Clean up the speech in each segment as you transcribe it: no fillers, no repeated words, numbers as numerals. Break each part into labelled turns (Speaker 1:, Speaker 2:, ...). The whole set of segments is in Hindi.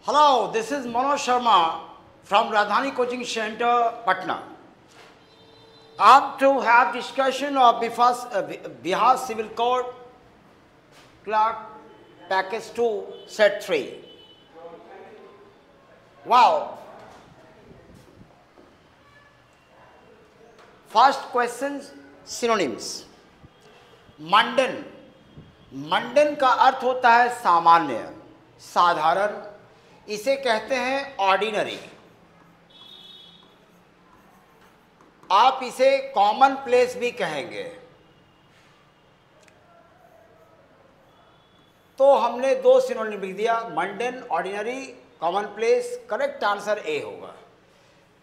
Speaker 1: Hello, this is Manoj Sharma from Radhani Coaching Center, Patna. I'm to have discussion of Bihar Civil Code Clerk Package 2 Set 3. Wow. First question, synonyms. मंडन. मंडन का अर्थ होता है सामान्य, साधारण. इसे कहते हैं ऑर्डिनरी. आप इसे कॉमन प्लेस भी कहेंगे. तो हमने दो सिनोनिम लिख दिया, mundane, ordinary, common place. Correct answer A होगा.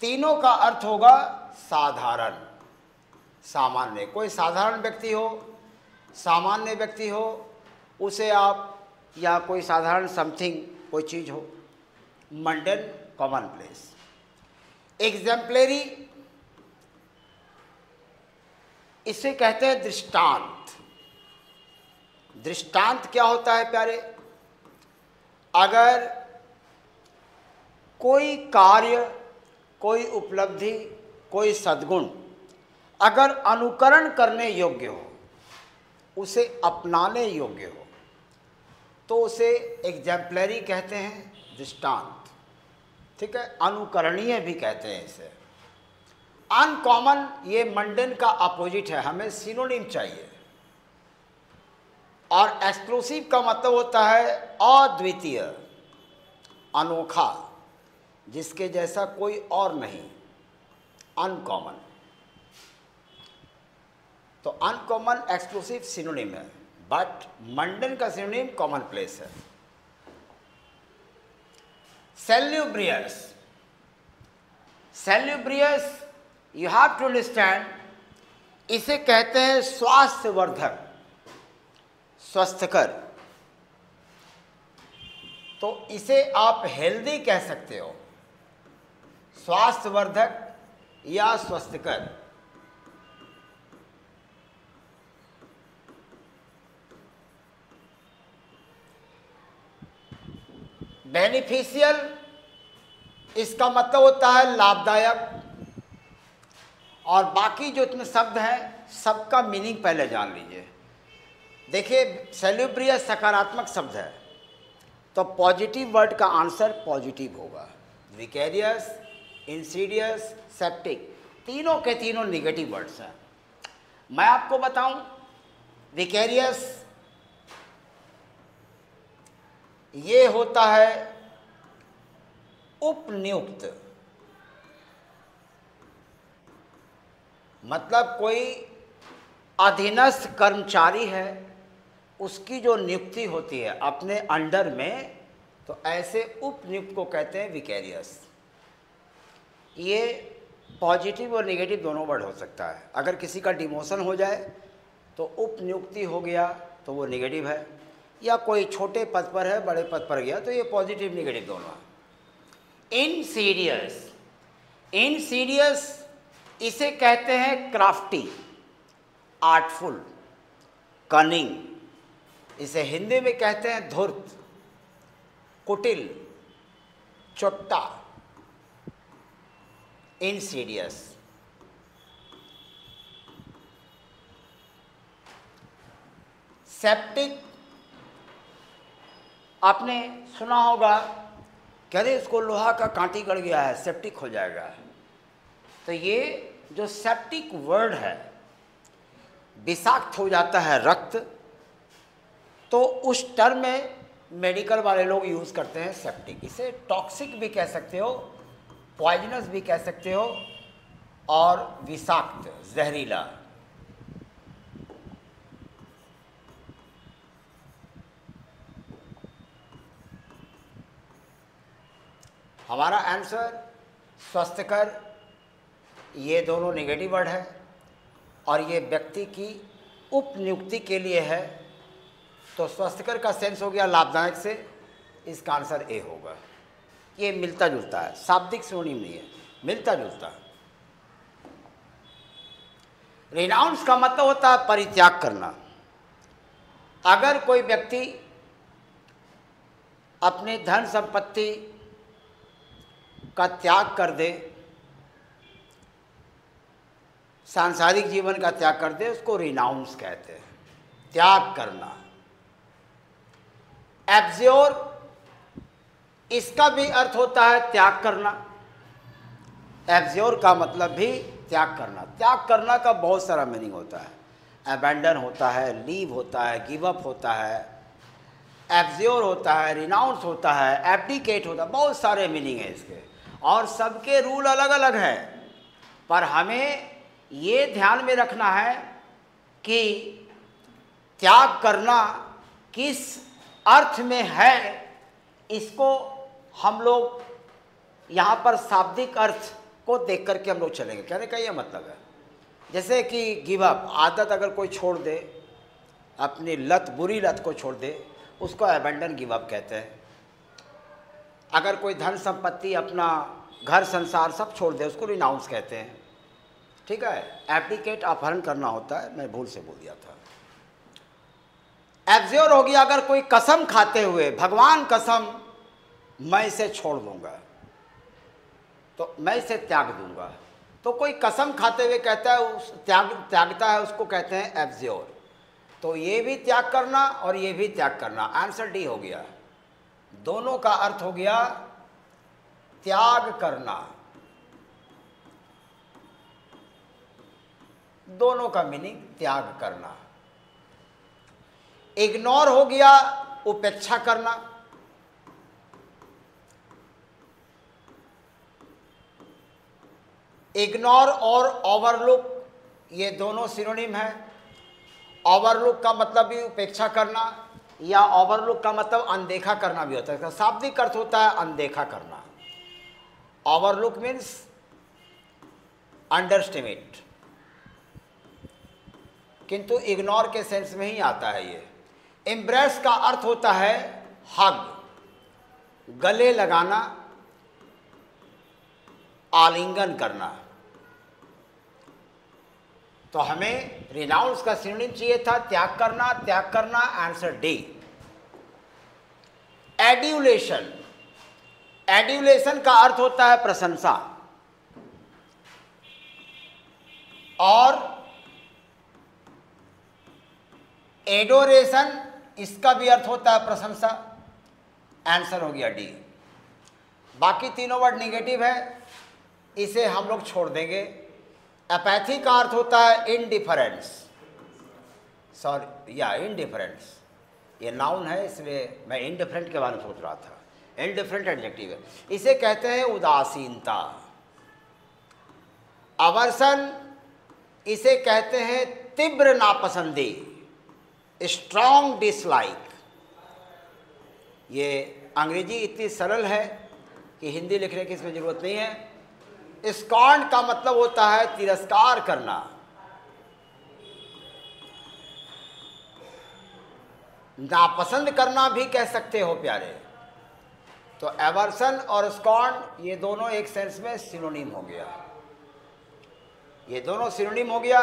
Speaker 1: तीनों का अर्थ होगा साधारण, सामान्य. कोई साधारण व्यक्ति हो, सामान्य व्यक्ति हो, उसे आप, या कोई साधारण समथिंग, कोई चीज हो, मंडन, कॉमन प्लेस. एग्जाम्पलरी, इसे कहते हैं दृष्टांत. दृष्टांत क्या होता है प्यारे? अगर कोई कार्य, कोई उपलब्धि, कोई सद्गुण अगर अनुकरण करने योग्य हो, उसे अपनाने योग्य हो, तो उसे एग्जाम्पलरी कहते हैं, दृष्टांत. ठीक है, अनुकरणीय भी कहते हैं इसे. अनकॉमन, ये मंडन का अपोजिट है. हमें सिनोनिम चाहिए. और एक्सक्लूसिव का मतलब होता है अद्वितीय, अनोखा, जिसके जैसा कोई और नहीं. अनकॉमन. तो अनकॉमन एक्सक्लूसिव सिनोनिम है, बट मंडन का सिनोनिम कॉमन प्लेस है. Salubrious. Salubrious, you have to understand, इसे कहते हैं स्वास्थ्यवर्धक, स्वस्थकर. तो इसे आप हेल्दी कह सकते हो, स्वास्थ्यवर्धक या स्वस्थकर. बेनिफिशियल, इसका मतलब होता है लाभदायक. और बाकी जो इतने शब्द हैं, सबका मीनिंग पहले जान लीजिए. देखिए, सेल्यूब्रियस सकारात्मक शब्द है, तो पॉजिटिव वर्ड का आंसर पॉजिटिव होगा. विकेरियस, इंसीडियस, सेप्टिक, तीनों के तीनों निगेटिव वर्ड्स हैं. मैं आपको बताऊं, विकेरियस ये होता है उपनियुक्त. मतलब कोई अधीनस्थ कर्मचारी है, उसकी जो नियुक्ति होती है अपने अंडर में, तो ऐसे उपनियुक्त को कहते हैं विकेरियस. ये पॉजिटिव और नेगेटिव दोनों वर्ड हो सकता है. अगर किसी का डिमोशन हो जाए तो उपनियुक्ति हो गया, तो वो नेगेटिव है. या कोई छोटे पद पर है, बड़े पद पर गया, तो ये पॉजिटिव नेगेटिव दोनों है. इनसीडियस. इनसीडियस इसे कहते हैं क्राफ्टी, आर्टफुल, कनिंग. इसे हिंदी में कहते हैं धूर्त, कुटिल, चोट्टा. इनसीडियस. सेप्टिक, आपने सुना होगा, कह रहे इसको लोहा का कांटी गड़ गया है, सेप्टिक हो जाएगा. तो ये जो सेप्टिक वर्ड है, विषाक्त हो जाता है रक्त, तो उस टर्म में मेडिकल वाले लोग यूज़ करते हैं सेप्टिक. इसे टॉक्सिक भी कह सकते हो, पॉइजनस भी कह सकते हो, और विषाक्त, जहरीला. हमारा आंसर स्वस्थकर, ये दोनों नेगेटिव वर्ड है, और ये व्यक्ति की उपनियुक्ति के लिए है. तो स्वस्थकर का सेंस हो गया लाभदायक से, इसका आंसर ए होगा. ये मिलता जुलता है, शाब्दिक सिनोनिम नहीं है, मिलता जुलता है. रिनाउंस का मतलब होता है परित्याग करना. अगर कोई व्यक्ति अपनी धन संपत्ति का त्याग कर दे, सांसारिक जीवन का त्याग कर दे, उसको रिनाउंस कहते हैं, त्याग करना। एब्ज्योर, इसका भी अर्थ होता है त्याग करना। एब्ज्योर का मतलब भी त्याग करना। त्याग करना का बहुत सारा मीनिंग होता है। अबैंडन होता है, लीव होता है, गिव अप होता है, एब्ज्योर होता है, रिनाउंस होता है, एब्डिकेट होता है, बहुत सारे मीनिंग है इसके, और सबके रूल अलग अलग हैं। पर हमें ये ध्यान में रखना है कि त्याग करना किस अर्थ में है, इसको हम लोग यहाँ पर शाब्दिक अर्थ को देख करके हम लोग चलेंगे। कहने का ये मतलब है, जैसे कि गिव अप, आदत अगर कोई छोड़ दे, अपनी लत, बुरी लत को छोड़ दे, उसको अबैंडन गिव अप कहते हैं। अगर कोई धन संपत्ति, अपना घर संसार सब छोड़ दे, उसको रिनाउंस कहते हैं। ठीक है, एब्डिकेट अपहरण करना होता है, मैं भूल से बोल दिया था। एब्ज्योर हो गया अगर कोई कसम खाते हुए, भगवान कसम मैं इसे छोड़ दूंगा, तो मैं इसे त्याग दूंगा, तो कोई कसम खाते हुए कहता है, उस त्यागता है, उसको कहते हैं एब्ज्योर। तो ये भी त्याग करना और ये भी त्याग करना, आंसर डी हो गया। दोनों का अर्थ हो गया त्याग करना, दोनों का मीनिंग त्याग करना। इग्नोर हो गया उपेक्षा करना। इग्नोर और ओवरलुक ये दोनों सिनोनिम है। ओवरलुक का मतलब भी उपेक्षा करना, या ओवरलुक का मतलब अनदेखा करना भी होता है। इसका शाब्दिक अर्थ होता है अनदेखा करना। ओवरलुक मीन्स अंडरस्टिमेट, किंतु इग्नोर के सेंस में ही आता है ये। एम्ब्रेस का अर्थ होता है हग, गले लगाना, आलिंगन करना। तो हमें रिनाउंस का सिनोनिम चाहिए था त्याग करना, त्याग करना, आंसर डी। एड्यूलेशन, एड्यूलेशन का अर्थ होता है प्रशंसा, और एडोरेशन इसका भी अर्थ होता है प्रशंसा, आंसर हो गया डी। बाकी तीनों वर्ड निगेटिव है, इसे हम लोग छोड़ देंगे। अपैथी का अर्थ होता है इनडिफरेंस, सॉरी या इनडिफरेंस, ये नाउन है इसलिए मैं इनडिफरेंट के बारे में सोच रहा था। इनडिफरेंट एडजेक्टिव है, इसे कहते हैं उदासीनता। अवर्सन, इसे कहते हैं तीव्र नापसंदी, स्ट्रॉन्ग डिसलाइक। ये अंग्रेजी इतनी सरल है कि हिंदी लिखने की इसमें ज़रूरत नहीं है। स्कॉर्न का मतलब होता है तिरस्कार करना। नापसंद करना भी कह सकते हो प्यारे। तो एवर्सन और स्कॉर्न ये दोनों एक सेंस में सिनोनिम हो गया, ये दोनों सिनोनिम हो गया।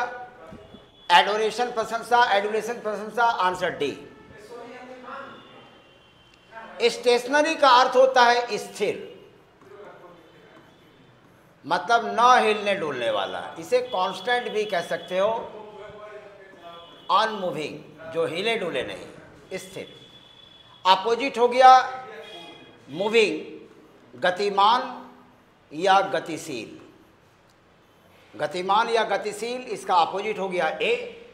Speaker 1: एडोरेशन प्रशंसा, एडुलेशन प्रशंसा, आंसर डी। स्टेशनरी का अर्थ होता है स्थिर, मतलब न हिलने डुलने वाला। इसे कांस्टेंट भी कह सकते हो, अनमूविंग, जो हिले डुले नहीं, स्थिर। अपोजिट हो गया मूविंग, गतिमान या गतिशील। गतिमान या गतिशील, इसका अपोजिट हो गया ए।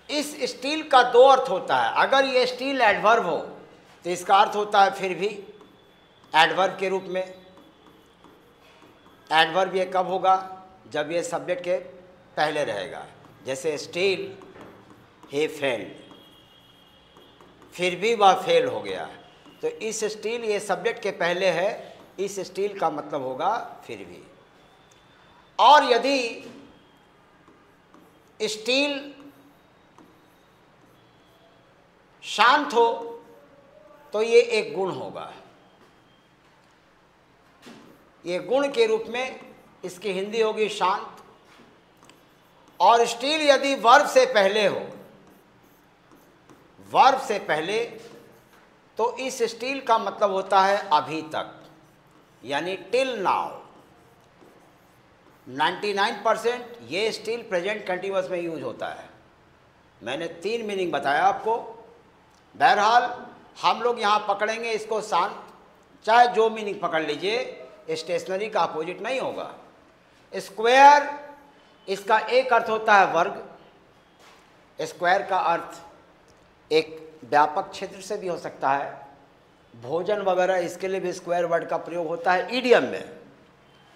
Speaker 1: इस स्टील का दो अर्थ होता है। अगर ये स्टील एडवर्ब हो तो इसका अर्थ होता है फिर भी एडवर्ब के रूप में। एडवर्ब ये कब होगा? जब ये सब्जेक्ट के पहले रहेगा। जैसे स्टील ही फेल्ड, फिर भी वह फेल हो गया, तो इस स्टील ये सब्जेक्ट के पहले है, इस स्टील का मतलब होगा फिर भी। और यदि स्टील शांत हो तो ये एक गुण होगा। ये गुण के रूप में इसकी हिंदी होगी शांत। और स्टील यदि वर्ब से पहले हो, वर्ब से पहले, तो इस स्टील का मतलब होता है अभी तक यानी टिल नाउ 99% ये स्टिल प्रेजेंट कंटिन्यूअस में यूज होता है। मैंने 3 मीनिंग बताया आपको। बहरहाल हम लोग यहाँ पकड़ेंगे इसको शांत, चाहे जो मीनिंग पकड़ लीजिए, स्टेशनरी का अपोजिट नहीं होगा। स्क्वायर, इसका एक अर्थ होता है वर्ग। स्क्वायर का अर्थ एक व्यापक क्षेत्र से भी हो सकता है, भोजन वगैरह, इसके लिए भी स्क्वायर वर्ड का प्रयोग होता है ईडियम में,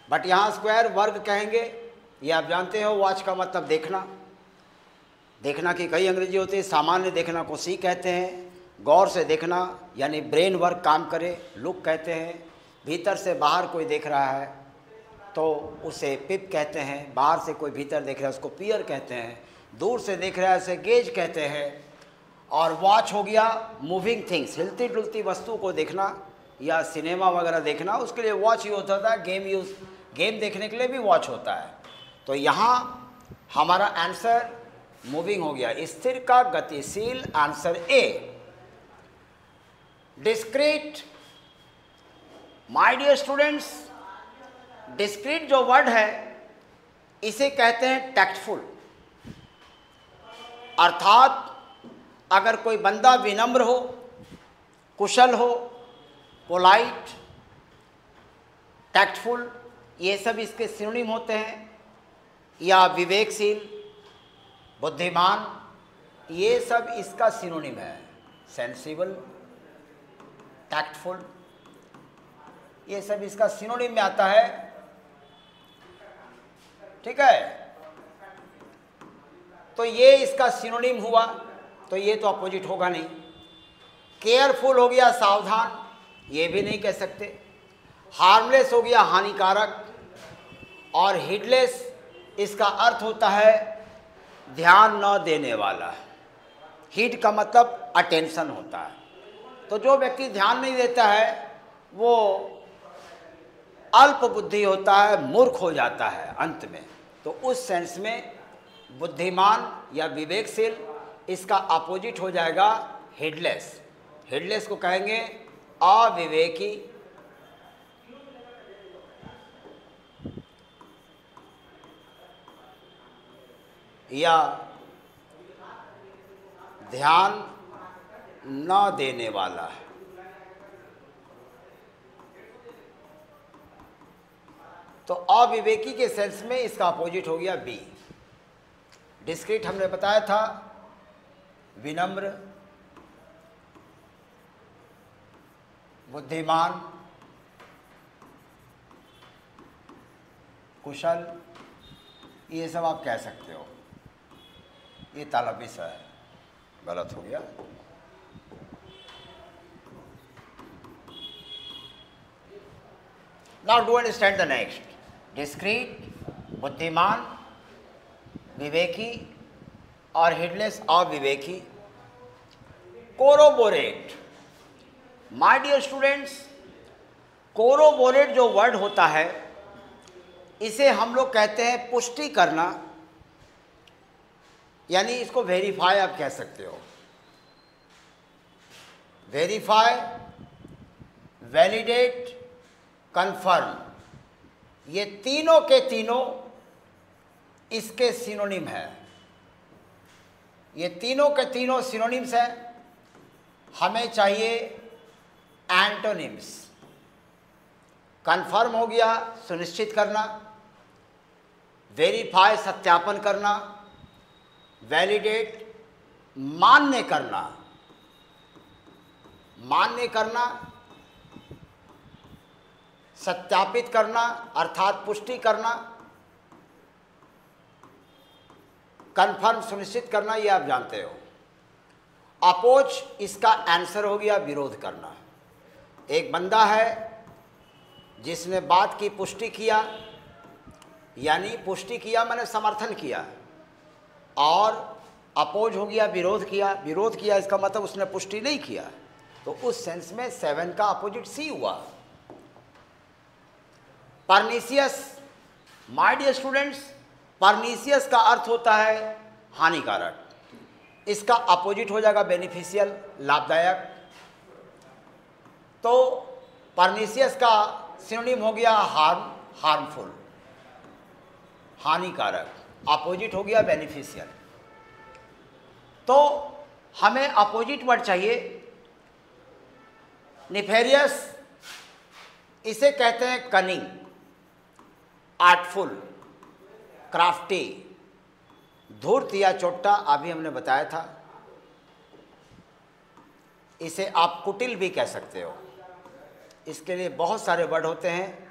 Speaker 1: बट यहाँ स्क्वायर वर्ग कहेंगे। ये आप जानते हो, वॉच का मतलब देखना। देखना की कई अंग्रेजी होती है। सामान्य देखना को सी कहते हैं, गौर से देखना यानी ब्रेन वर्क काम करे लुक कहते हैं। भीतर से बाहर कोई देख रहा है तो उसे पिप कहते हैं, बाहर से कोई भीतर देख रहा है उसको पियर कहते हैं, दूर से देख रहा है उसे गेज कहते हैं। और वॉच हो गया मूविंग थिंग्स, हिलती डुलती वस्तु को देखना या सिनेमा वगैरह देखना, उसके लिए वॉच यूज होता है। गेम देखने के लिए भी वॉच होता है। तो यहाँ हमारा आंसर मूविंग हो गया, स्थिर का गतिशील, answer A. Discrete, my dear students, discrete जो वर्ड है इसे कहते हैं टैक्टफुल। अर्थात अगर कोई बंदा विनम्र हो, कुशल हो, पोलाइट, टैक्टफुल, ये सब इसके सिनोनिम होते हैं। या विवेकशील, बुद्धिमान, ये सब इसका सिनोनिम है। सेंसिबल, टैक्टफुल, ये सब इसका सिनोनिम में आता है। ठीक है, तो ये इसका सिनोनिम हुआ, तो ये तो अपोजिट होगा नहीं। केयरफुल हो गया सावधान, ये भी नहीं कह सकते। हार्मलेस हो गया हानिकारक। और हीडलेस, इसका अर्थ होता है ध्यान न देने वाला। हीड का मतलब अटेंशन होता है। तो जो व्यक्ति ध्यान नहीं देता है वो अल्प बुद्धि होता है, मूर्ख हो जाता है अंत में। तो उस सेंस में बुद्धिमान या विवेकशील, इसका अपोजिट हो जाएगा हेडलेस। हेडलेस को कहेंगे अविवेकी, या ध्यान न देने वाला है। तो अविवेकी के सेंस में इसका अपोजिट हो गया बी। डिस्क्रीट हमने बताया था विनम्र, बुद्धिमान, कुशल, ये सब आप कह सकते हो। ये तालबिस है, गलत हो गया। Now do understand the next. Discrete, बुद्धिमान, विवेकी और हेडलेस अविवेकी। Corroborate, my dear students, corroborate जो वर्ड होता है इसे हम लोग कहते हैं पुष्टि करना, यानी इसको वेरीफाई आप कह सकते हो। वेरीफाई, वैलिडेट, कंफर्म, ये तीनों के तीनों इसके सिनोनिम है। ये तीनों के तीनों सिनोनिम्स हैं। हमें चाहिए एंटोनिम्स। कंफर्म हो गया सुनिश्चित करना, वेरीफाई सत्यापन करना, वैलिडेट मान्य करना, मान्य करना, सत्यापित करना अर्थात पुष्टि करना, कंफर्म सुनिश्चित करना, ये आप जानते हो। अपोज, इसका आंसर हो गया विरोध करना। एक बंदा है जिसने बात की पुष्टि किया, यानी पुष्टि किया मैंने समर्थन किया, और अपोज हो गया विरोध किया। विरोध किया इसका मतलब उसने पुष्टि नहीं किया। तो उस सेंस में 7 का अपोजिट सी हुआ। Pernicious, my dear students, pernicious का अर्थ होता है हानिकारक। इसका अपोजिट हो जाएगा बेनिफिशियल, लाभदायक। तो परनीसियस का सिनोनिम हो गया हार्म, हार्मफुल, हानिकारक। अपोजिट हो गया बेनिफिशियल। तो हमें अपोजिट वर्ड चाहिए। निफेरियस इसे कहते हैं कनिंग, आर्टफुल, क्राफ्टी, धूर्त या चोट्टा, अभी हमने बताया था। इसे आप कुटिल भी कह सकते हो। इसके लिए बहुत सारे वर्ड होते हैं,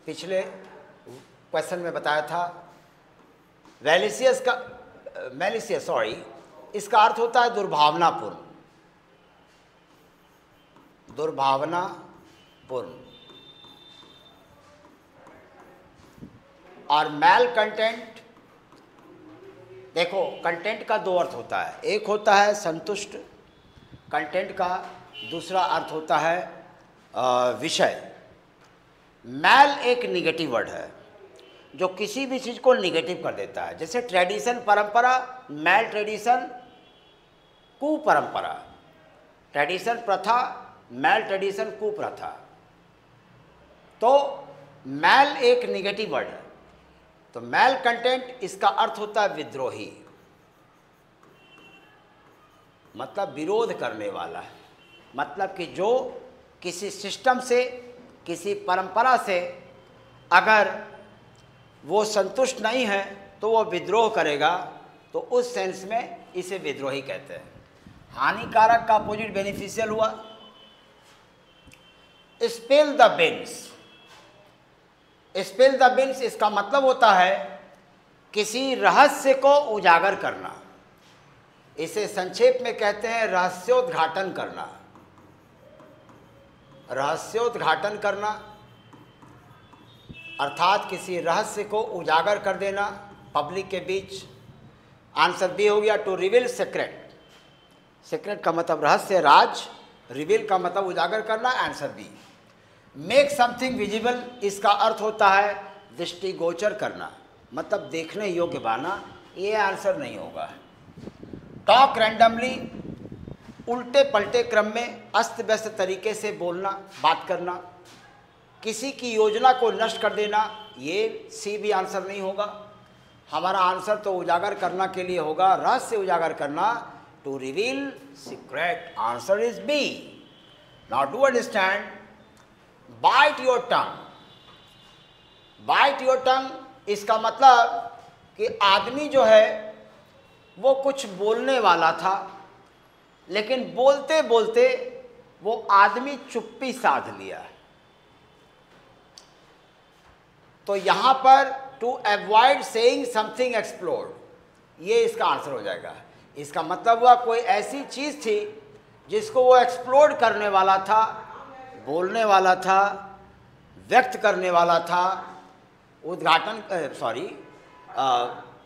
Speaker 1: पिछले क्वेश्चन में बताया था। मैलिसियस सॉरी, इसका अर्थ होता है दुर्भावनापूर्ण, दुर्भावनापूर्ण। और मैल कंटेंट, देखो कंटेंट का दो अर्थ होता है, एक होता है संतुष्ट कंटेंट का, दूसरा अर्थ होता है विषय। मैल एक निगेटिव वर्ड है जो किसी भी चीज़ को निगेटिव कर देता है। जैसे ट्रेडिशन, परंपरा, मैल ट्रेडिशन, कुपरंपरा। ट्रेडिशन प्रथा, मैल ट्रेडिशन, कुप्रथा। तो मैल एक निगेटिव वर्ड है। तो मैल कंटेंट, इसका अर्थ होता है विद्रोही, मतलब विरोध करने वाला है। मतलब कि जो किसी सिस्टम से, किसी परंपरा से अगर वो संतुष्ट नहीं है तो वो विद्रोह करेगा। तो उस सेंस में इसे विद्रोही कहते हैं। हानिकारक का अपोजिट बेनिफिशियल हुआ। Spill the beans, spill the beans इसका मतलब होता है किसी रहस्य को उजागर करना। इसे संक्षेप में कहते हैं रहस्योद्घाटन करना। रहस्योद्घाटन करना अर्थात किसी रहस्य को उजागर कर देना पब्लिक के बीच। आंसर बी हो गया, टू रिवील सीक्रेट। सीक्रेट का मतलब रहस्य, राज। रिवील का मतलब उजागर करना, answer B. Make something visible, इसका अर्थ होता है दृष्टिगोचर करना, मतलब देखने योग्य बनाना। ये आंसर नहीं होगा। टॉक रैंडमली, उल्टे पलटे क्रम में अस्त व्यस्त तरीके से बोलना, बात करना। किसी की योजना को नष्ट कर देना, ये सी भी आंसर नहीं होगा। हमारा आंसर तो उजागर करना के लिए होगा, रहस्य उजागर करना, to reveal secret. Answer is B. Now do understand, bite your tongue. Bite your tongue इसका मतलब कि आदमी जो है वो कुछ बोलने वाला था, लेकिन बोलते बोलते वो आदमी चुप्पी साध लिया। तो यहां पर to avoid saying something explode, ये इसका आंसर हो जाएगा। इसका मतलब हुआ कोई ऐसी चीज़ थी जिसको वो एक्सप्लोड करने वाला था, बोलने वाला था, व्यक्त करने वाला था,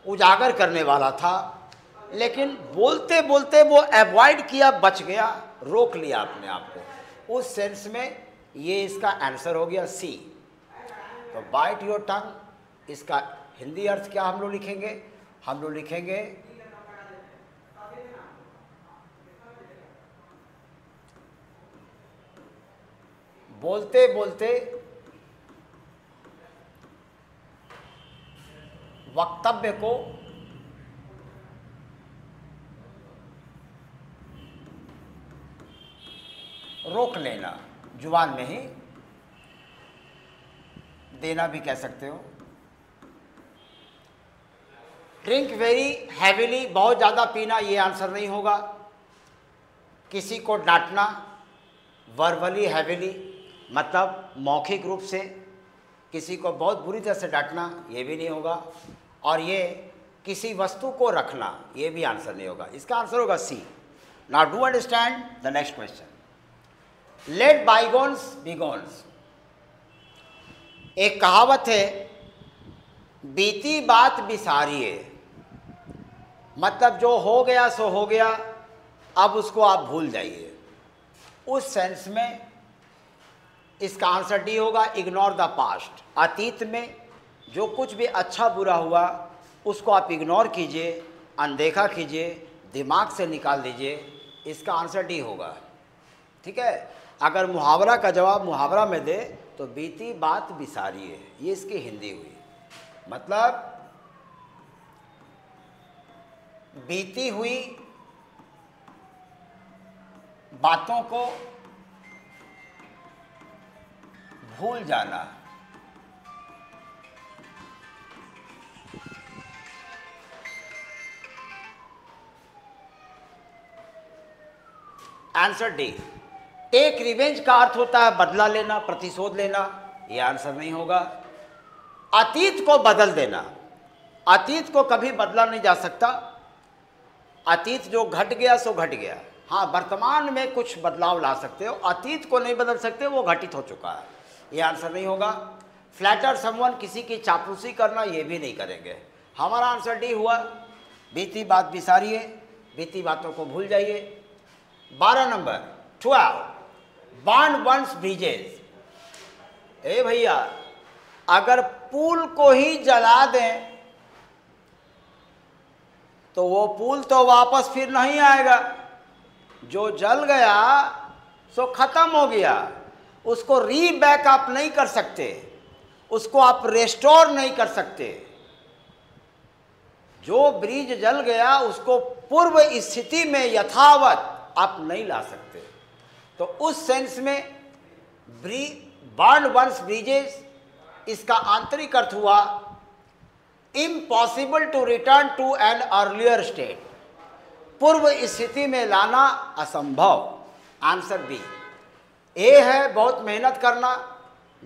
Speaker 1: उजागर करने वाला था, लेकिन बोलते बोलते वो अवॉइड किया, बच गया, रोक लिया अपने आप को। उस सेंस में ये इसका आंसर हो गया सी। तो बाइट योर टंग, इसका हिंदी अर्थ क्या हम लोग लिखेंगे? हम लोग लिखेंगे बोलते बोलते वक्तव्य को रोक लेना, जुबान में ही देना भी कह सकते हो। ड्रिंक वेरी हैवीली, बहुत ज़्यादा पीना, ये आंसर नहीं होगा। किसी को डांटना, वर्बली हैवीली, मतलब मौखिक रूप से किसी को बहुत बुरी तरह से डांटना, ये भी नहीं होगा। और ये किसी वस्तु को रखना, ये भी आंसर नहीं होगा। इसका आंसर होगा C. Now do understand the next question. Let bygones bygones, एक कहावत है, बीती बात बिसारिए, मतलब जो हो गया सो हो गया, अब उसको आप भूल जाइए। उस सेंस में इसका आंसर डी होगा, इग्नोर द पास्ट। अतीत में जो कुछ भी अच्छा बुरा हुआ उसको आप इग्नोर कीजिए, अनदेखा कीजिए, दिमाग से निकाल दीजिए। इसका आंसर डी होगा। ठीक है, अगर मुहावरा का जवाब मुहावरा में दे तो बीती बात बिसारी है, ये इसकी हिंदी हुई। मतलब बीती हुई बातों को भूल जाना। Answer D. टेक रिवेंज का अर्थ होता है बदला लेना, प्रतिशोध लेना, यह आंसर नहीं होगा। अतीत को बदल देना, अतीत को कभी बदला नहीं जा सकता। अतीत जो घट गया सो घट गया। हाँ, वर्तमान में कुछ बदलाव ला सकते हो, अतीत को नहीं बदल सकते, वो घटित हो चुका है, ये आंसर नहीं होगा। फ्लैटर समवन, किसी की चापलूसी करना, ये भी नहीं करेंगे। हमारा आंसर डी हुआ। बीती बात बिसारिए, बीती बातों को भूल जाइए। 12 नंबर 12, बर्न वंस ब्रिजेस। ए भैया, अगर पुल को ही जला दें तो वो पुल तो वापस फिर नहीं आएगा। जो जल गया सो खत्म हो गया, उसको रीबैक आप नहीं कर सकते, उसको आप रेस्टोर नहीं कर सकते। जो ब्रिज जल गया उसको पूर्व स्थिति में यथावत आप नहीं ला सकते। तो उस सेंस में बर्न वंस ब्रिजेस, इसका आंतरिक अर्थ हुआ impossible to return to an earlier state, पूर्व स्थिति में लाना असंभव। Answer B. ए है बहुत मेहनत करना,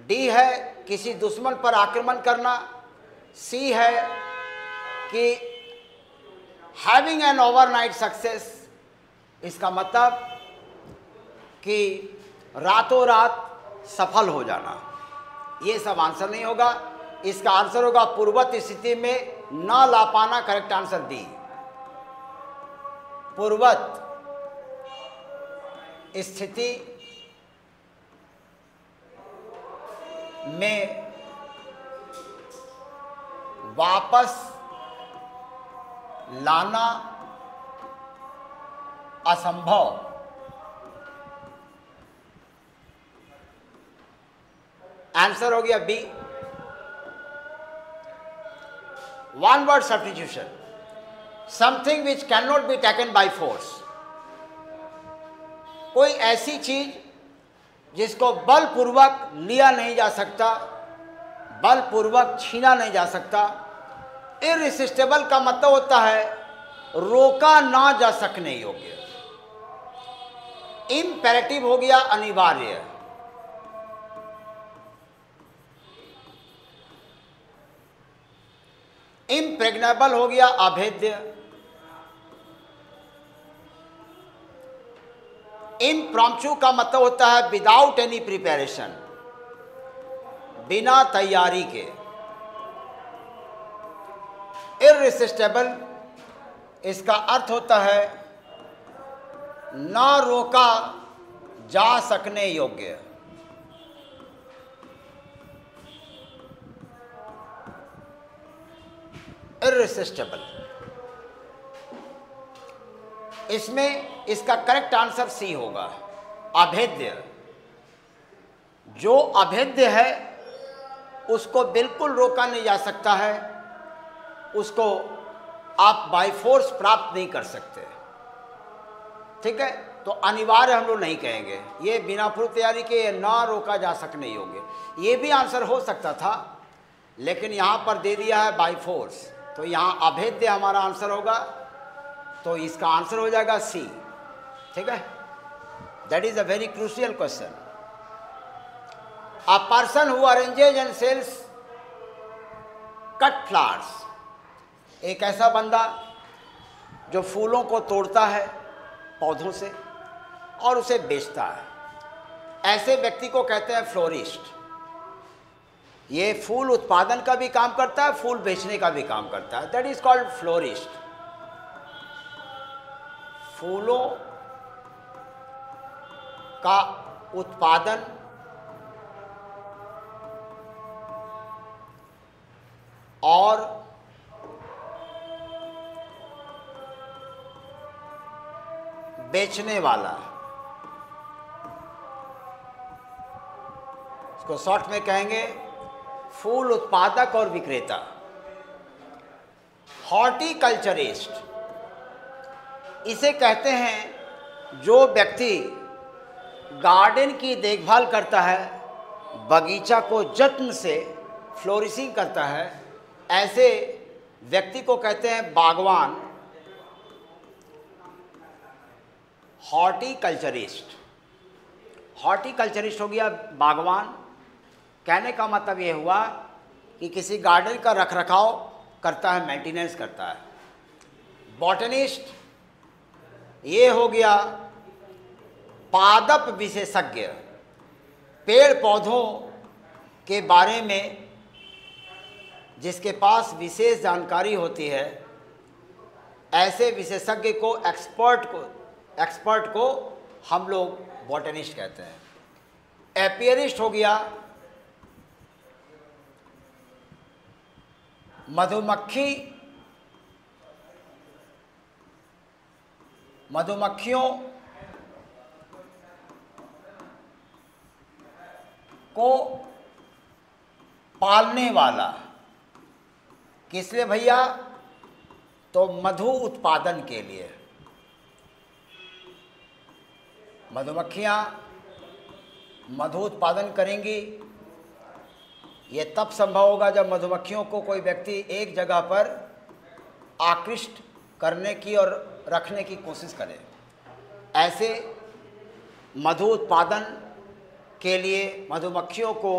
Speaker 1: डी है किसी दुश्मन पर आक्रमण करना, सी है कि हैविंग एन ओवरनाइट सक्सेस, इसका मतलब कि रातों रात सफल हो जाना। ये सब आंसर नहीं होगा। इसका आंसर होगा पूर्वत स्थिति में न ला पाना। Correct answer D. पूर्वत स्थिति में वापस लाना असंभव। आंसर हो गया B. One word substitution, something which can not be taken by force. कोई ऐसी चीज जिसको बलपूर्वक लिया नहीं जा सकता, बलपूर्वक छीना नहीं जा सकता। इररेसिस्टिबल का मतलब होता है रोका ना जा सकने योग्य। इम्पेरेटिव हो गया अनिवार्य। इम्प्रेग्नेबल हो गया अभेद्य। इम्प्रॉम्प्चू का मतलब होता है विदाउट एनी प्रिपरेशन, बिना तैयारी के। इररेसिस्टिबल, इसका अर्थ होता है ना रोका जा सकने योग्य। इररेसिस्टिबल, इसमें इसका करेक्ट आंसर सी होगा, अभेद्य। जो अभेद्य है उसको बिल्कुल रोका नहीं जा सकता है, उसको आप बाय फोर्स प्राप्त नहीं कर सकते। ठीक है, तो अनिवार्य हम लोग नहीं कहेंगे, ये बिना पूर्व तैयारी के ना रोका जा सकने योग्य। ये भी आंसर हो सकता था, लेकिन यहाँ पर दे दिया है बाय फोर्स, तो यहाँ अभेद्य हमारा आंसर होगा। तो इसका आंसर हो जाएगा सी। ठीक है, that is a very crucial question. A person who arranges and sells cut flowers, एक ऐसा बंदा जो फूलों को तोड़ता है पौधों से और उसे बेचता है, ऐसे व्यक्ति को कहते हैं फ्लोरिस्ट। ये फूल उत्पादन का भी काम करता है, फूल बेचने का भी काम करता है, दैट इज कॉल्ड फ्लोरिस्ट। फूलों का उत्पादन और बेचने वाला इसको शॉर्ट में कहेंगे फूल उत्पादक और विक्रेता। हॉर्टिकल्चरिस्ट इसे कहते हैं जो व्यक्ति गार्डन की देखभाल करता है, बगीचा को जत्न से फ्लोरिशिंग करता है, ऐसे व्यक्ति को कहते हैं बागवान, हॉर्टिकल्चरिस्ट। हॉर्टिकल्चरिस्ट हो गया बागवान। कहने का मतलब ये हुआ कि किसी गार्डन का रखरखाव करता है, मेंटेनेंस करता है। बॉटनिस्ट ये हो गया पादप विशेषज्ञ, पेड़ पौधों के बारे में जिसके पास विशेष जानकारी होती है, ऐसे विशेषज्ञ को एक्सपर्ट को हम लोग बॉटनिस्ट कहते हैं। एपियरिस्ट हो गया मधुमक्खियों को पालने वाला। किस लिए भैया? तो मधु उत्पादन के लिए। मधुमक्खियाँ मधु उत्पादन करेंगी। ये तब संभव होगा जब मधुमक्खियों को कोई व्यक्ति एक जगह पर आकृष्ट करने की और रखने की कोशिश करे। ऐसे मधु उत्पादन के लिए मधुमक्खियों को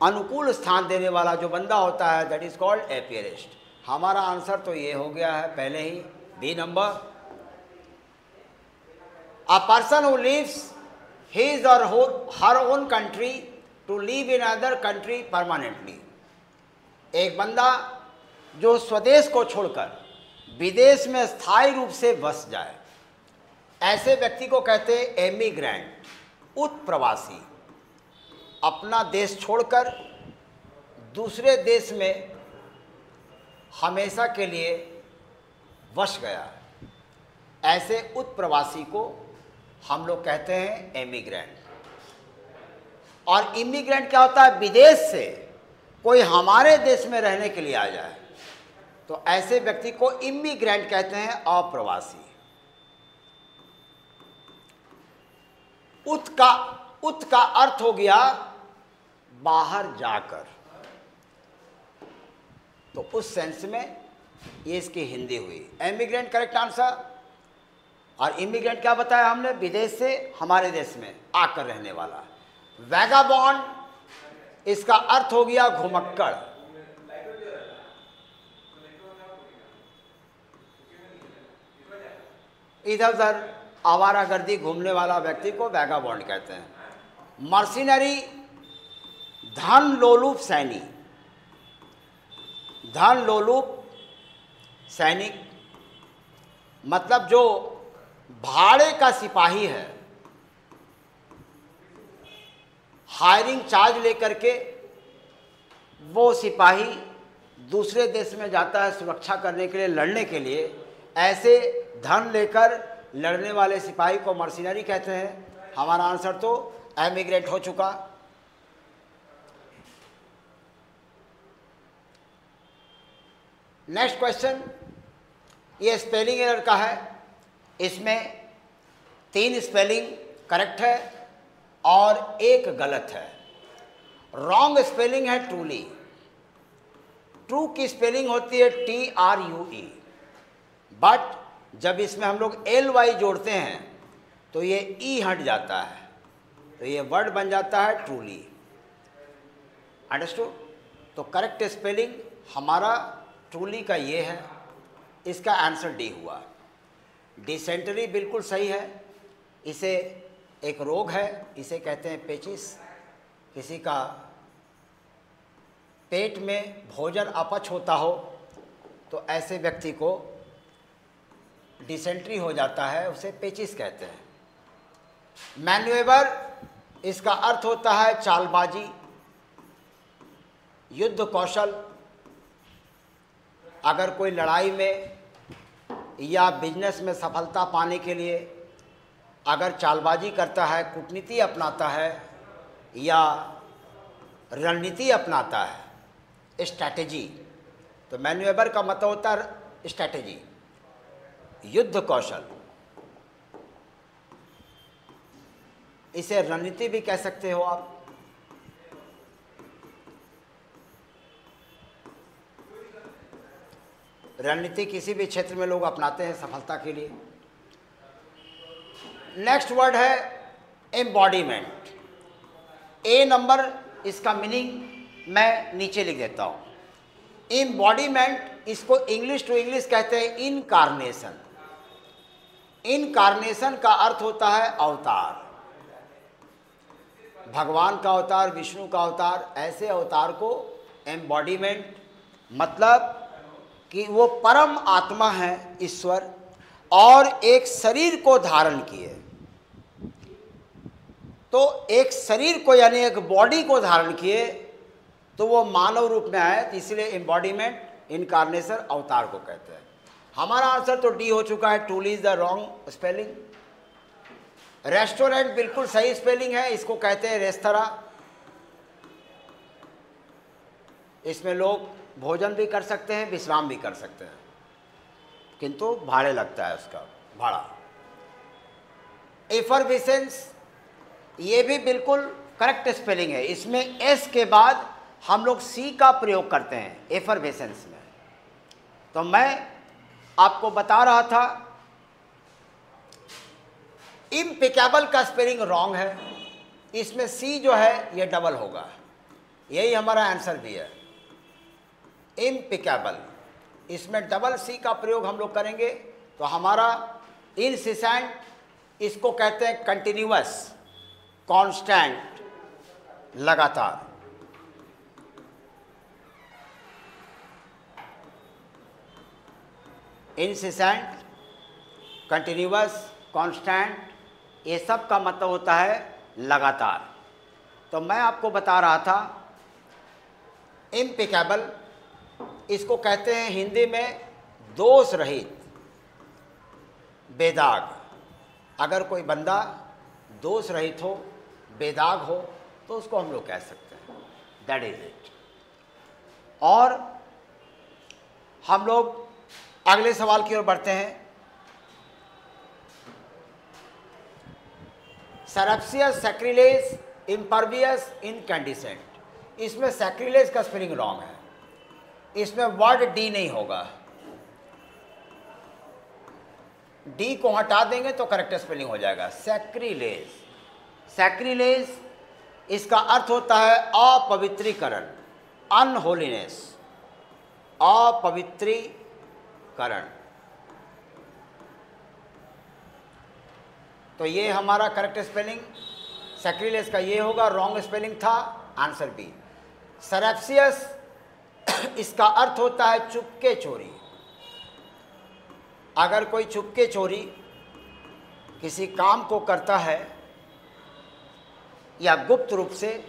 Speaker 1: अनुकूल स्थान देने वाला जो बंदा होता है, दैट इज कॉल्ड एपियरिस्ट। हमारा आंसर तो ये हो गया है पहले ही, B number. A person who leaves his or her own country to live in another country permanently। एक बंदा जो स्वदेश को छोड़कर विदेश में स्थायी रूप से बस जाए, ऐसे व्यक्ति को कहते हैं एमिग्रेंट, उत्प्रवासी। अपना देश छोड़कर दूसरे देश में हमेशा के लिए बस गया, ऐसे उत्प्रवासी को हम लोग कहते हैं एमिग्रेंट। और इमिग्रेंट क्या होता है? विदेश से कोई हमारे देश में रहने के लिए आ जाए, तो ऐसे व्यक्ति को इमिग्रेंट कहते हैं, अप्रवासी। उत का अर्थ हो गया बाहर जाकर, तो उस सेंस में ये इसकी हिंदी हुई। Emigrant correct answer. और इमिग्रेंट क्या बताया हमने? विदेश से हमारे देश में आकर रहने वाला। वैगाबॉन्ड इसका अर्थ हो गया घुमक्कड़। इधर उधर आवारागर्दी घूमने वाला व्यक्ति को वैगाबॉन्ड कहते हैं। मर्सिनरी धन लोलुप सैनिक। धन लोलुप सैनिक मतलब जो भाड़े का सिपाही है, हायरिंग चार्ज लेकर के वो सिपाही दूसरे देश में जाता है सुरक्षा करने के लिए, लड़ने के लिए। ऐसे धन लेकर लड़ने वाले सिपाही को मर्सिनरी कहते हैं। हमारा आंसर तो एमिग्रेट हो चुका। नेक्स्ट क्वेश्चन, ये स्पेलिंग एरर का है। इसमें 3 स्पेलिंग करेक्ट है और 1 गलत है। रॉन्ग स्पेलिंग है ट्रूली। ट्रू की स्पेलिंग होती है TRUE, बट जब इसमें हम लोग LY जोड़ते हैं तो ये E हट जाता है, तो ये वर्ड बन जाता है ट्रूली। अंडरस्टूड? तो करेक्ट स्पेलिंग हमारा ट्रूली का ये है। इसका आंसर डी हुआ। डिसेंट्री बिल्कुल सही है। इसे एक रोग है, इसे कहते हैं पेचिस। किसी का पेट में भोजन अपच होता हो तो ऐसे व्यक्ति को डिसेंट्री हो जाता है, उसे पेचिस कहते हैं। मैन्यूवर इसका अर्थ होता है चालबाजी, युद्ध कौशल। अगर कोई लड़ाई में या बिजनेस में सफलता पाने के लिए अगर चालबाजी करता है, कूटनीति अपनाता है, या रणनीति अपनाता है, स्ट्रैटेजी, तो मैन्यूवर का मतलब होता है स्ट्रैटेजी, युद्ध कौशल, इसे रणनीति भी कह सकते हो आप। रणनीति किसी भी क्षेत्र में लोग अपनाते हैं सफलता के लिए। नेक्स्ट वर्ड है एम्बॉडीमेंट। ए नंबर, इसका मीनिंग मैं नीचे लिख देता हूँ। एम्बॉडीमेंट, इसको इंग्लिश टू इंग्लिश कहते हैं इनकार्नेशन। इनकार्नेशन का अर्थ होता है अवतार, भगवान का अवतार, विष्णु का अवतार, ऐसे अवतार को एम्बॉडीमेंट, मतलब कि वो परम आत्मा है ईश्वर, और एक शरीर को धारण किए। तो एक शरीर को यानी एक बॉडी को धारण किए तो वो मानव रूप में आए, इसलिए एम्बॉडीमेंट, इनकार्नेशन, अवतार को कहते हैं। हमारा आंसर तो डी हो चुका है। Tool is the wrong spelling. Restaurant बिल्कुल सही स्पेलिंग है, इसको कहते हैं रेस्तरा। इसमें लोग भोजन भी कर सकते हैं, विश्राम भी कर सकते हैं, किंतु भाड़े लगता है उसका भाड़ा। एफरविसेंस, ये भी बिल्कुल करेक्ट स्पेलिंग है। इसमें एस के बाद हम लोग सी का प्रयोग करते हैं एफरविसेंस में। तो मैं आपको बता रहा था इम्पेकेबल का स्पेलिंग रॉन्ग है, इसमें सी जो है ये डबल होगा, यही हमारा आंसर भी है। इम्पेकेबल, इसमें डबल सी का प्रयोग हम लोग करेंगे तो हमारा इनसिसेंट, इसको कहते हैं कंटिन्यूअस, कांस्टेंट, लगातार। इनसिसेंट, कंटिन्यूअस, कांस्टेंट, ये सब का मतलब होता है लगातार। तो मैं आपको बता रहा था इम्पेकेबल, इसको कहते हैं हिंदी में दोष रहित, बेदाग। अगर कोई बंदा दोष रहित हो, बेदाग हो, तो उसको हम लोग कह सकते हैं, दैट इज इट। और हम लोग अगले सवाल की ओर बढ़ते हैं। सरप्सियस, सैक्रिलेज, इम्परवियस, इनकैंडिसेंट। इसमें सैक्रिलेज का स्पेलिंग रॉन्ग है, इसमें वर्ड डी नहीं होगा। डी को हटा देंगे तो करेक्ट स्पेलिंग हो जाएगा सैक्रिलेज। सैक्रिलेज, इसका अर्थ होता है अपवित्रीकरण, अनहोलीनेस, अपवित्रीकरण। तो ये हमारा करेक्ट स्पेलिंग सैक्रिलेज का ये होगा, रॉन्ग स्पेलिंग था, आंसर बी। सरप्सियस, इसका अर्थ होता है चुपके चोरी। अगर कोई चुपके चोरी किसी काम को करता है या गुप्त रूप से,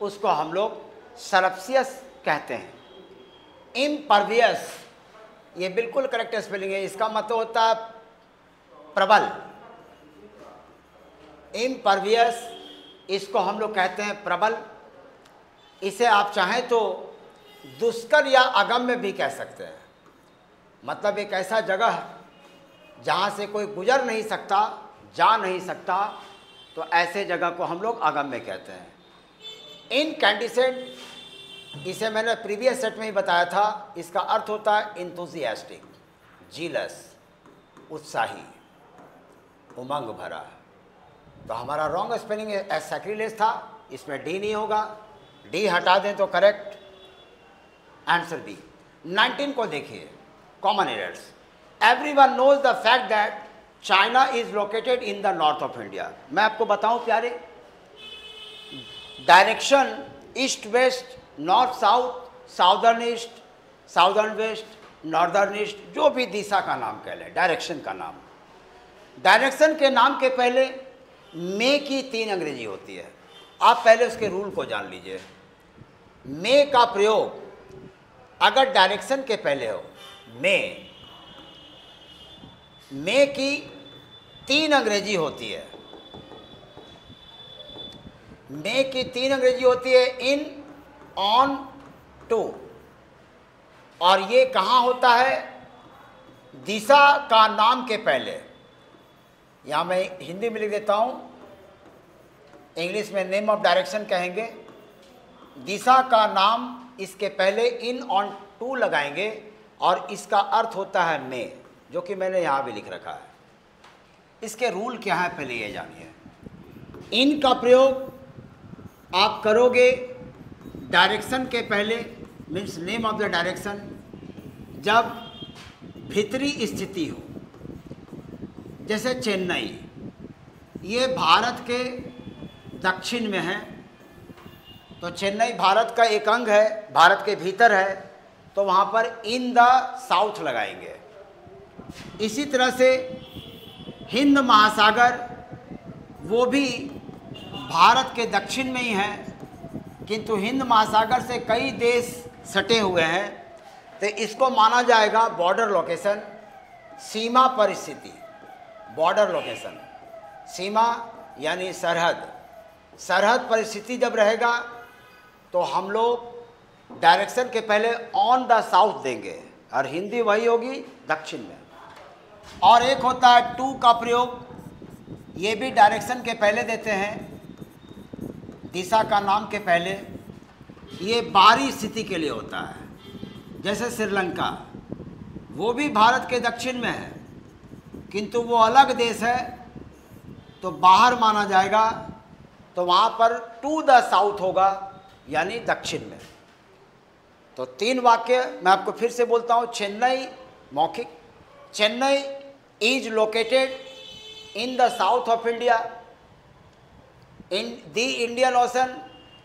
Speaker 1: उसको हम लोग सरप्सियस कहते हैं। इम्परवियस, ये बिल्कुल करेक्ट स्पेलिंग है, इसका मतलब होता है प्रबल। इम्परवियस, इसको हम लोग कहते हैं प्रबल। इसे आप चाहें तो दुष्कर या अगम्य भी कह सकते हैं, मतलब एक ऐसा जगह जहाँ से कोई गुजर नहीं सकता, जा नहीं सकता, तो ऐसे जगह को हम लोग अगम्य कहते हैं। इनकैंडिसेंट, इसे मैंने प्रीवियस सेट में ही बताया था, इसका अर्थ होता है इंथुजियास्टिक, जीलस, उत्साही, उमंग भरा। तो हमारा रॉन्ग स्पेलिंग सैक्रिलेज था, इसमें डी नहीं होगा, डी हटा दें तो करेक्ट आंसर बी। 19 को देखिए, common errors. Everyone knows the fact that China is located in the north of India. मैं आपको बताऊं प्यारे, direction east west, north south, southern east, southern west, northern east, जो भी दिशा का नाम कह लें, डायरेक्शन का नाम। डायरेक्शन के नाम के पहले मे की 3 अंग्रेजी होती है। आप पहले उसके रूल को जान लीजिए। मे का प्रयोग अगर डायरेक्शन के पहले हो, मे की 3 अंग्रेजी होती है। मे की 3 अंग्रेजी होती है इन, ऑन, टू। और ये कहाँ होता है? दिशा का नाम के पहले। यहाँ मैं हिंदी में लिख देता हूँ, इंग्लिश में नेम ऑफ डायरेक्शन कहेंगे। दिशा का नाम इसके पहले इन, ऑन, टू लगाएंगे और इसका अर्थ होता है मे, जो कि मैंने यहाँ भी लिख रखा है। इसके रूल क्या है पहले ये जानिए। इन का प्रयोग आप करोगे डायरेक्शन के पहले, means name of the direction, जब भीतरी स्थिति हो। जैसे चेन्नई, ये भारत के दक्षिण में है, तो चेन्नई भारत का एक अंग है, भारत के भीतर है, तो वहाँ पर इन द साउथ लगाएंगे। इसी तरह से हिंद महासागर, वो भी भारत के दक्षिण में ही है, किंतु हिंद महासागर से कई देश सटे हुए हैं, तो इसको माना जाएगा बॉर्डर लोकेशन, सीमा परिस्थिति। बॉर्डर लोकेशन, सीमा यानी सरहद। सरहद परिस्थिति जब रहेगा तो हम लोग डायरेक्शन के पहले ऑन द साउथ देंगे, और हिंदी वही होगी दक्षिण में। और एक होता है टू का प्रयोग, ये भी डायरेक्शन के पहले देते हैं, दिशा का नाम के पहले। ये बाहरी स्थिति के लिए होता है। जैसे श्रीलंका, वो भी भारत के दक्षिण में है, किंतु वो अलग देश है, तो बाहर माना जाएगा, तो वहाँ पर टू द साउथ होगा, यानी दक्षिण में। तो 3 वाक्य मैं आपको फिर से बोलता हूँ। चेन्नई मौखिक, Chennai is located in the south of India, in the Indian ocean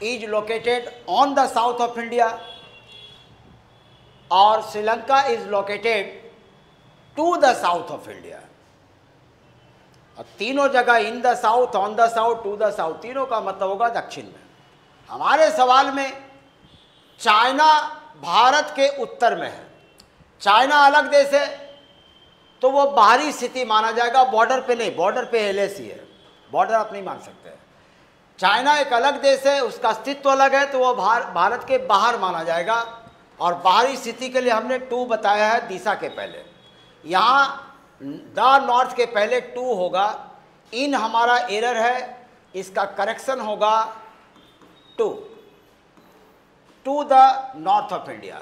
Speaker 1: is located on the south of India, और Sri Lanka is located to the south of India. और तीनों जगह in the south, on the south, to the south, तीनों का मतलब होगा दक्षिण में। हमारे सवाल में चाइना भारत के उत्तर में है, चाइना अलग देश है, तो वो बाहरी स्थिति माना जाएगा, बॉर्डर पे नहीं। बॉर्डर पे एलएसी है, बॉर्डर आप नहीं मान सकते। चाइना एक अलग देश है, उसका अस्तित्व अलग है, तो वो भारत के बाहर माना जाएगा। और बाहरी स्थिति के लिए हमने टू बताया है दिशा के पहले। यहाँ द नॉर्थ के पहले टू होगा। इन हमारा एरर है, इसका करेक्शन होगा to, to the north of India.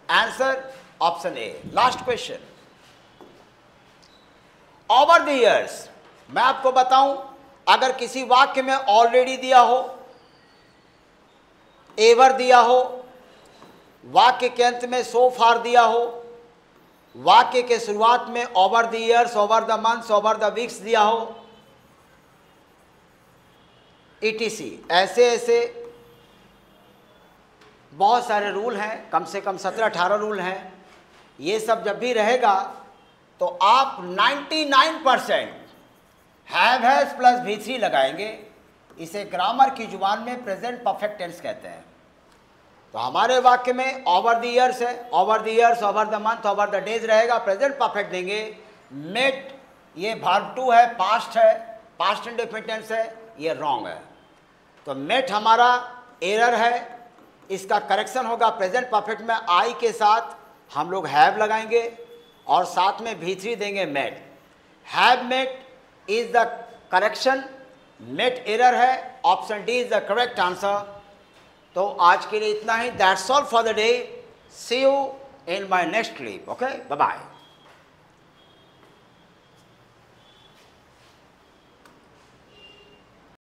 Speaker 1: Answer option A. Last question, over the years. मैं आपको बताऊं, अगर किसी वाक्य में ऑलरेडी दिया हो, एवर दिया हो, वाक्य के अंत में सो फार दिया हो, वाक्य के शुरुआत में over the years, over the months, over the weeks दिया हो, ETC, ऐसे ऐसे बहुत सारे रूल हैं, कम से कम 17-18 रूल हैं। ये सब जब भी रहेगा तो आप 99% हैव हैज प्लस V3 लगाएंगे। इसे ग्रामर की जुबान में प्रेजेंट परफेक्ट टेंस कहते हैं। तो हमारे वाक्य में ओवर द ईयर्स है, over the years, over the month, over the days रहेगा, प्रेजेंट परफेक्ट देंगे। मेट, ये वर्ब टू है, पास्ट है, पास्ट इंडेफिनिट टेंस है, ये रॉन्ग है। तो मेट हमारा एरर है, इसका करेक्शन होगा प्रेजेंट परफेक्ट में आई के साथ हम लोग हैव लगाएंगे और साथ में V3 देंगे met. Have met is the correction, met error है, option D is the correct answer. तो आज के लिए इतना ही। That's all for the day. See you in my next clip. Okay, bye bye.